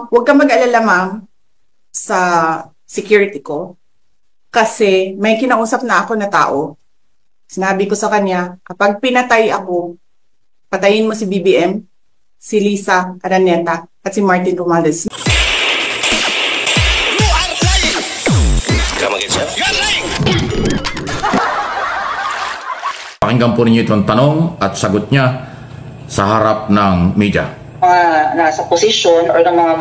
Huwag kang mag-alala, ma'am, sa security ko. Kasi may kinausap na ako na tao. Sinabi ko sa kanya, kapag pinatay ako, patayin mo si BBM, si Lisa Araneta, at si Martin Romualdez. Pakinggan po ninyo itong tanong at sagot niya sa harap ng media. Nasa posisyon or ng mga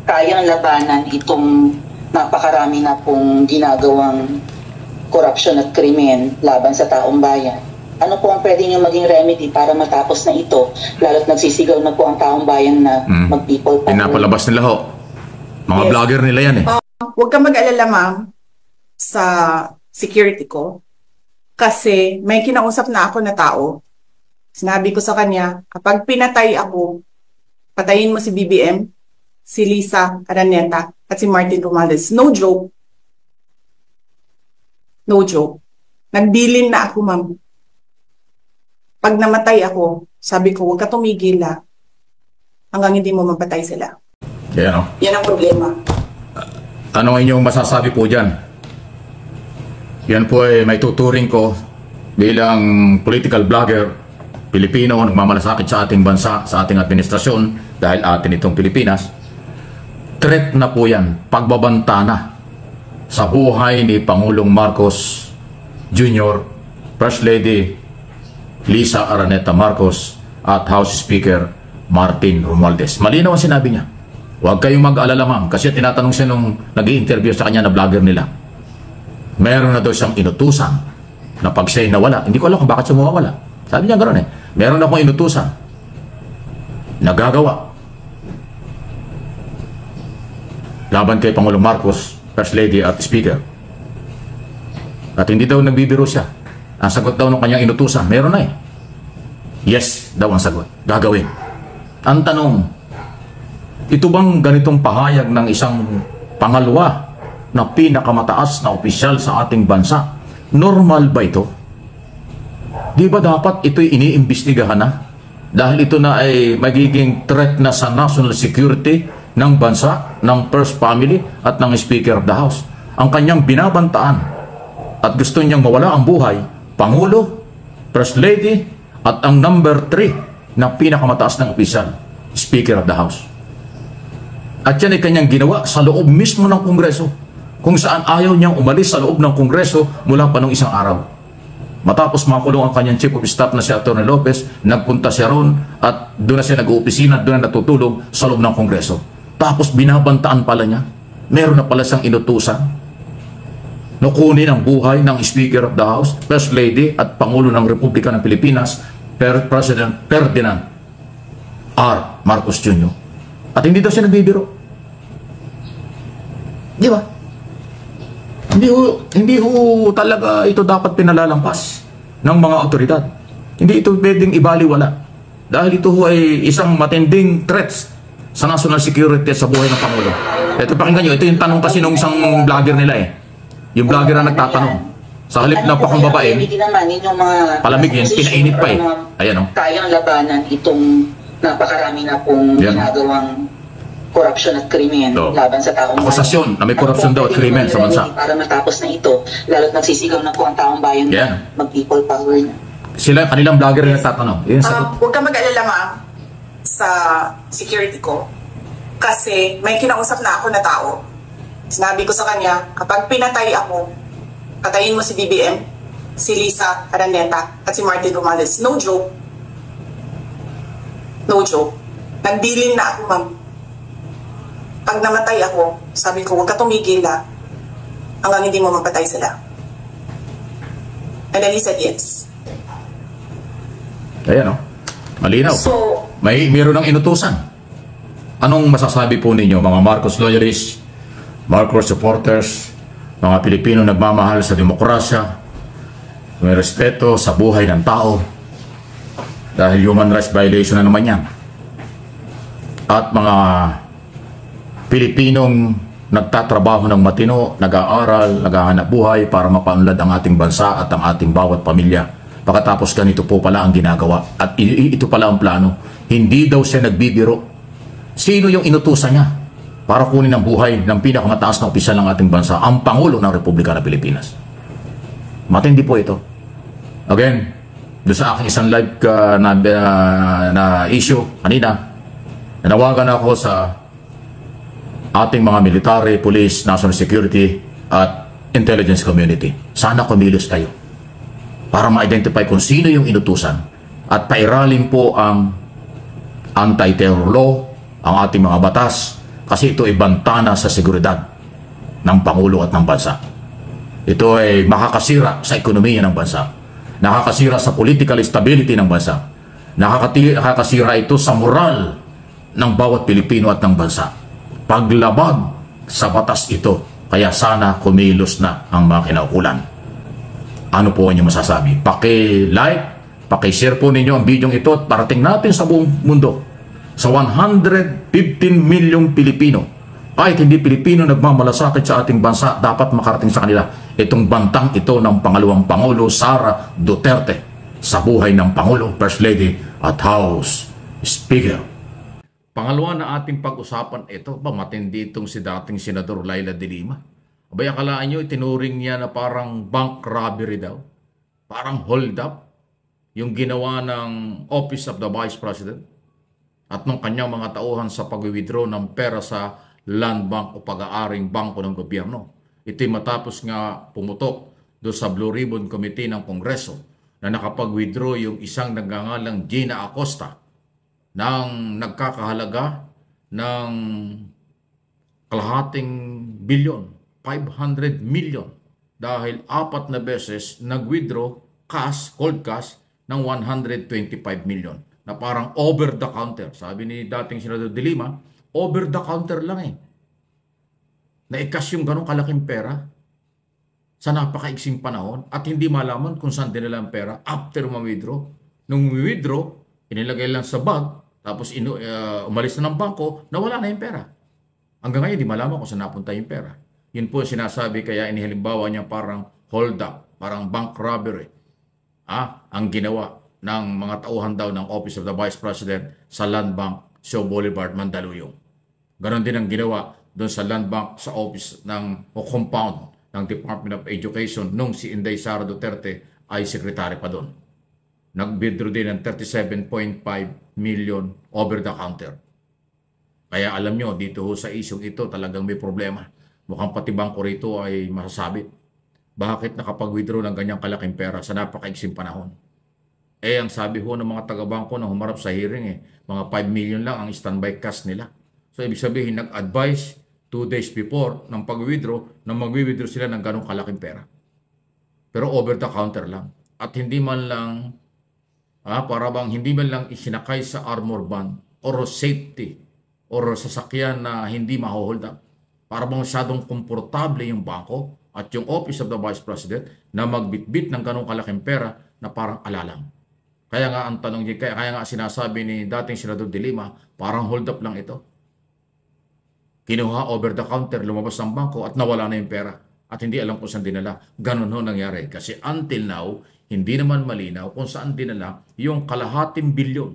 kayang labanan itong napakarami na pong ginagawang korupsyon at krimen laban sa taong bayan. Ano po ang pwede nyo maging remedy para matapos na ito, lalo't nagsisigaw na po ang taong bayan na mag-people power? Pinapalabas nila ho. Mga vlogger nila yan eh. Huwag kang mag-alala, ma'am, sa security ko. Kasi may kinausap na ako na tao. Sinabi ko sa kanya, kapag pinatay ako, patayin mo si BBM, si Lisa Araneta, at si Martin Romualdez. No joke. No joke. Nagbilin na ako, ma'am. Pag namatay ako, sabi ko, huwag ka tumigil hanggang hindi mo mapatay sila. Yan o. Yan ang problema. Ano ang inyong masasabi po dyan? Yan po ay may tuturing ko bilang political vlogger Pilipino, nagmamalasakit sa ating bansa, sa ating administrasyon, dahil atin itong Pilipinas. Threat na po yan, pagbabanta na sa buhay ni Pangulong Marcos Jr., First Lady Lisa Araneta Marcos, at House Speaker Martin Romualdez. Malinaw ang sinabi niya. Huwag kayong mag-alala, ma'am, kasi tinatanong siya nung nag-i-interview sa kanya na vlogger nila. Meron na daw siyang inutusan na pag siya'y nawala. Hindi ko alam kung bakit siya mawawala. Sabi niya gano'n eh. Meron akong inutusan. Nagagawa. Laban kay Pangulong Marcos, First Lady at Speaker. At hindi daw nagbibiro siya. Ang sagot daw ng kanyang inutusan, meron na eh. Yes daw ang sagot. Gagawin. Ang tanong, ito bang ganitong pahayag ng isang pangalawa na pinakamataas na opisyal sa ating bansa? Normal ba ito? Di ba dapat ito'y iniimbestigahan na? Dahil ito na ay magiging threat na sa national security ng bansa, ng First Family at ng Speaker of the House. Ang kanyang binabantaan at gusto niyang mawala ang buhay, Pangulo, First Lady, at ang number 3 na pinakamataas ng opisyal, Speaker of the House. At yan ay kanyang ginawa sa loob mismo ng Kongreso, kung saan ayaw niyang umalis sa loob ng Kongreso mula pa nung isang araw. Matapos makulong ang kanyang Chief of Staff na si Atty. Lopez, nagpunta siya ron at doon na siya nag-uopisina, doon na natutulog sa loob ng Kongreso. Tapos binabantaan pala niya, meron na pala siyang inutusan na kunin ang buhay ng Speaker of the House, First Lady at Pangulo ng Republika ng Pilipinas, President Ferdinand R. Marcos Jr. At hindi daw siya nagbibiro. Di ba? Hindi ho talaga ito dapat pinalalampas ng mga otoridad. Hindi ito pwedeng ibaliwala. Dahil ito ho ay isang matinding threats sa national security at sa buhay ng Pangulo. Ito, pakinggan nyo, ito yung tanong kasi nung isang vlogger nila eh. Yung vlogger na nagtatanong. Sa halip na pakumbabain, palamig yan, pinainit pa eh. Ayan o. Kayang labanan itong napakarami na pong ginagawang korupsyon at krimen laban sa taong bayan. Akusasyon na may korupsyon daw at krimen sa bansa. Para matapos na ito, lalo't nagsisigaw na po ang taong bayan na mag-people power na. Sila, kanilang vlogger na nagtatanong. Huwag kang mag-alala, ma'am, sa security ko. Kasi may kinausap na ako na tao. Sinabi ko sa kanya, kapag pinatay ako, patayin mo si BBM, si Lisa Araneta, at si Martin Romualdez. No joke. No joke. Nagbilin na ako, ma'am. Pag namatay ako, sabi ko, huwag ka tumigil hanggang hindi mo mapatay sila. And then he said yes. Ayan o. Malinaw. So, meron ng inutusan. Anong masasabi po ninyo, mga Marcos loyalists, Marcos supporters, mga Pilipino nagmamahal sa demokrasya, may respeto sa buhay ng tao, dahil human rights violation na naman yan. At mga Pilipinong nagtatrabaho ng matino, nag-aaral, naghahanap buhay para mapaunlad ang ating bansa at ang ating bawat pamilya. Pagkatapos ganito po pala ang ginagawa. At ito pala ang plano. Hindi daw siya nagbibiro. Sino yung inutusan niya? para kunin ang buhay ng pinakamataas na opisyal ng ating bansa, ang Pangulo ng Republika ng Pilipinas. Matindi po ito. Again, doon sa aking isang live na issue kanina, nanawagan ako sa ating mga military, police, national security, at intelligence community. Sana kumilos kayo para ma-identify kung sino yung inutusan at pairalin po ang anti-terror law, ang ating mga batas, kasi ito ay bantana sa seguridad ng Pangulo at ng bansa. Ito ay makakasira sa ekonomiya ng bansa, nakakasira sa political stability ng bansa, nakakasira ito sa moral ng bawat Pilipino at ng bansa. Paglabag sa batas ito, kaya sana kumilos na ang mga kinaukulan. Ano po ang inyong masasabi? Paki-like, paki-share po ninyo ang video ito at parating natin sa buong mundo. Sa 115 milyong Pilipino, kahit hindi Pilipino nagmamalasakit sa ating bansa, dapat makarating sa kanila itong bantang ito ng pangalawang Pangulo, Sara Duterte, sa buhay ng Pangulo, First Lady at House Speaker. Pangalawa na ating pag-usapan ito, matindi itong si dating Senador Laila De Lima. Abay, akalaan nyo, itinuring niya na parang bank robbery daw. Parang hold up. Yung ginawa ng Office of the Vice President at ng kanyang mga tauhan sa pag-withdraw ng pera sa land bank o pag-aaring bangko ng gobyerno. Ito'y matapos nga pumutok doon sa Blue Ribbon Committee ng Kongreso na nakapag-withdraw yung isang nagngangalang Gina Acosta ng nagkakahalaga ng kalahating bilyon, 500 million, dahil 4 na beses nag-withdraw cash, cold cash, ng 125 million na parang over the counter. Sabi ni dating Senador De Lima, over the counter lang eh. Na-cash yung ganong kalaking pera sa napakaiksing panahon at hindi malaman kung saan dinala ang pera after ma-withdraw. Nung withdraw, inilagay lang sa bag, tapos umalis na ng bangko, nawala na yung pera. Hanggang ngayon, di malaman kung saan napunta yung pera. Yun po sinasabi, kaya inihalimbawa niya parang hold up, parang bank robbery. Ang ginawa ng mga tauhan daw ng Office of the Vice President sa Land Bank, Shaw Boulevard, Mandaluyong. Ganon din ang ginawa doon sa Land Bank sa office o compound ng Department of Education nung si Inday Sara Duterte ay sekretary pa doon. Nag-withdraw din ng 37.5 million over the counter. Kaya alam nyo, dito sa isyong ito talagang may problema. Mukhang pati bangko rito ay masasabit. Bakit nakapag-withdraw ng ganyang kalaking pera sa napakaiksing panahon? Ang sabi ho ng mga taga-bangko na humarap sa hearing, mga 5 million lang ang standby cash nila. So ibig sabihin, nag-advise 2 days before ng pag-withdraw na mag-withdraw sila ng ganong kalaking pera. Pero over the counter lang. At hindi man lang para bang hindi man lang isinakay sa armor van or safety or sasakyan na hindi mahuhold up. Para bang masyadong komportable yung bangko at yung Office of the Vice President na magbitbit ng ganong kalaking pera na parang alalang. Kaya nga ang tanong niya, kaya nga sinasabi ni dating Senador De Lima, parang hold up lang ito. Kinuha over the counter, lumabas ng bangko at nawala na yung pera. At hindi alam kung saan dinala. Ganon ho nangyari. Kasi until now, hindi naman malinaw kung saan dinala yung kalahating bilyon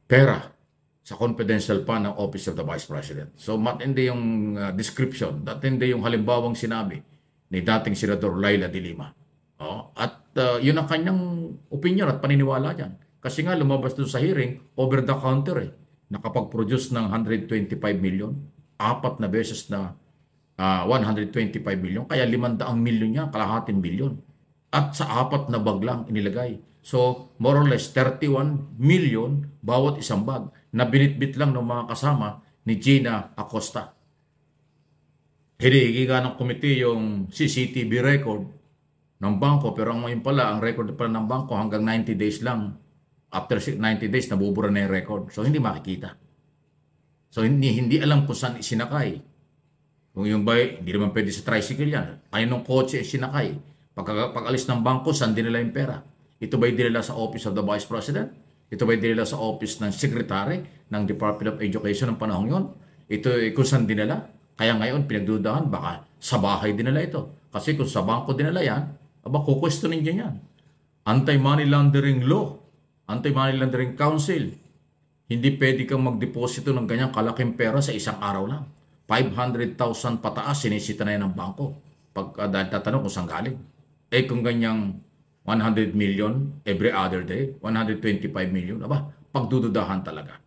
pera sa confidential fund ng Office of the Vice President. So matindi yung description, matindi yung halimbawang sinabi ni dating Senador Laila De Lima. At yun ang kanyang opinion at paniniwala dyan. Kasi nga lumabas doon sa hearing, over the counter nakapag-produce ng 125 million, 4 na beses na 125 million, kaya 500 milyon niya, kalahating bilyon. At sa 4 na bag lang inilagay. So, more or less 31 million bawat isang bag na binitbit lang ng mga kasama ni Gina Acosta. Hinihingi nga ng komite yung CCTV record ng bangko, pero ngayon pala, ang record pala ng bangko hanggang 90 days lang. After 90 days, nabubura na yung record. So, hindi makikita. So, hindi alam kung saan isinakay. Kung yung bay, hindi naman pwede sa tricycle yan. Kaninong kotse sinakay. Pag-alis ng bangko, saan dinala yung pera? Ito ba'y dinala sa Office of the Vice President? Ito ba'y dinala sa Office ng Secretary ng Department of Education ng panahon yun? Ito kung saan dinala? Kaya ngayon, pinagdudahan, baka sa bahay dinala ito. Kasi kung sa bangko dinala yan, kukwestiyonin niya yan. Anti-money laundering law, Anti-Money Laundering Council, Hindi pwede kang magdeposito ng ganyang kalaking pera sa isang araw lang. 500,000 pataas, sinisita na yan ng bangko. Dahil tatanong kung saan galing. Eh kung ganyang 100 million every other day, 125 million, aba, pagdududahan talaga.